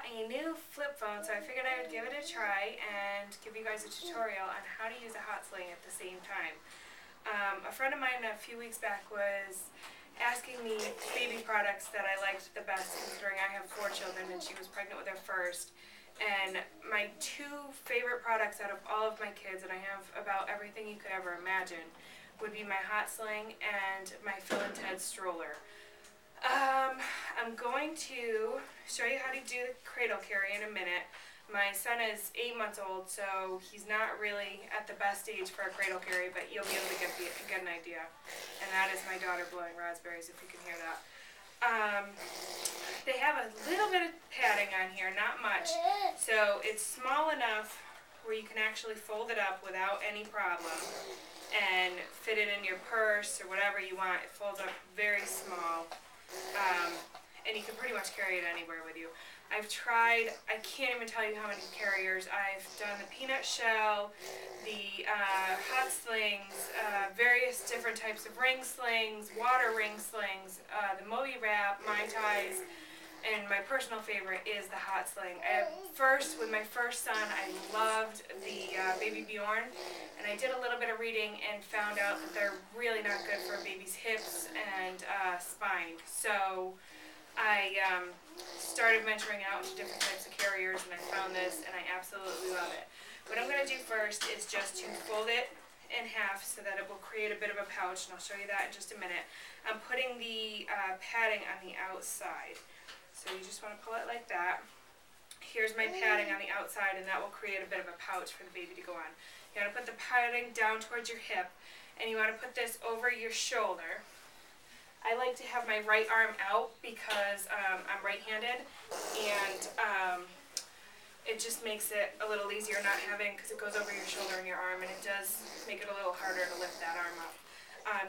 a new flip phone, so I figured I would give it a try and give you guys a tutorial on how to use a Hotsling at the same time. A friend of mine a few weeks back was asking me baby products that I liked the best, considering I have 4 children and she was pregnant with her first. And my 2 favorite products out of all of my kids, and I have about everything you could ever imagine, would be my Hotsling and my Phil and Ted stroller. I'm going to show you how to do the cradle carry in a minute. My son is 8 months old, so he's not really at the best age for a cradle carry, but you'll be able to get an idea. And that is my daughter blowing raspberries, if you can hear that. They have a little bit of padding on here, not much, so it's small enough where you can actually fold it up without any problem and fit it in your purse or whatever you want. It folds up very small. And you can pretty much carry it anywhere with you. I've tried, I can't even tell you how many carriers. I've done the peanut shell, the Hotslings, various different types of ring slings, water ring slings, the Moe wrap, Mai Tais, and my personal favorite is the Hotsling. With my first son, I loved the Baby Bjorn, and I did a little bit of reading and found out that they're really not good for a baby's hips and spine. So I started venturing out into different types of carriers, and I found this, and I absolutely love it. What I'm going to do first is just to fold it in half so that it will create a bit of a pouch, and I'll show you that in just a minute. I'm putting the padding on the outside. So you just want to pull it like that. Here's my padding on the outside, and that will create a bit of a pouch for the baby to go on. You want to put the padding down towards your hip, and you want to put this over your shoulder. I like to have my right arm out because I'm right-handed, and it just makes it a little easier not having, because it goes over your shoulder and your arm, and it does make it a little harder to lift that arm up.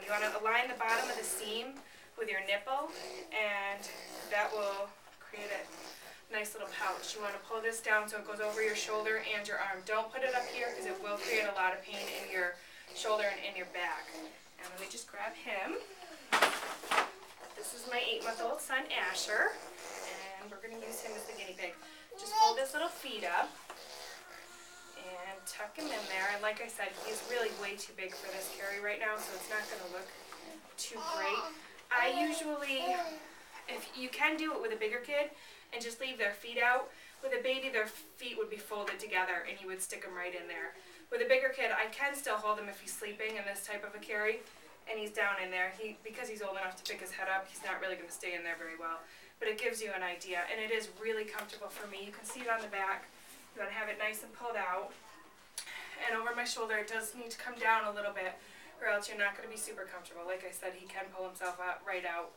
You want to align the bottom of the seam with your nipple, and that will create a nice little pouch. You want to pull this down so it goes over your shoulder and your arm. Don't put it up here because it will create a lot of pain in your shoulder and in your back. And let me just grab him. This is my 8-month-old son, Asher, and we're going to use him as the guinea pig. Just fold his little feet up and tuck him in there. And like I said, he's really way too big for this carry right now, so it's not going to look too great. I usually, if you can do it with a bigger kid and just leave their feet out. With a baby, their feet would be folded together and you would stick them right in there. With a bigger kid, I can still hold him if he's sleeping in this type of a carry and he's down in there. Because he's old enough to pick his head up, he's not really going to stay in there very well. But it gives you an idea, and it is really comfortable for me. You can see it on the back. You want to have it nice and pulled out. And over my shoulder, it does need to come down a little bit, or else you're not going to be super comfortable. Like I said, he can pull himself out right out.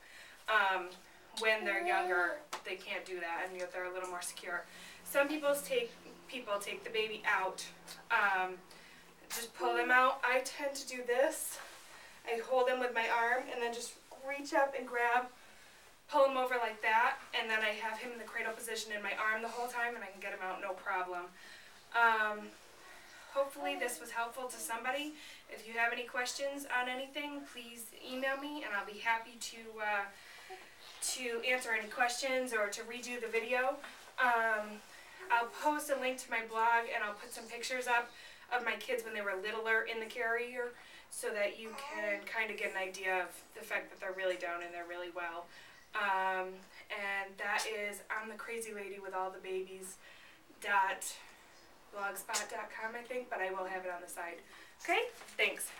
When they're younger, they can't do that, and they're a little more secure. Some people take the baby out, just pull them out. I tend to do this. I hold him with my arm, and then just reach up and grab, pull him over like that, and then I have him in the cradle position in my arm the whole time, and I can get him out no problem. Hopefully this was helpful to somebody. If you have any questions on anything, please email me, and I'll be happy to answer any questions or to redo the video. I'll post a link to my blog, and I'll put some pictures up of my kids when they were littler in the carrier so that you can kind of get an idea of the fact that they're really down in there really well. And that is I'm the crazy lady with all the babies.blogspot.com, I think, but I will have it on the side. Okay? Thanks.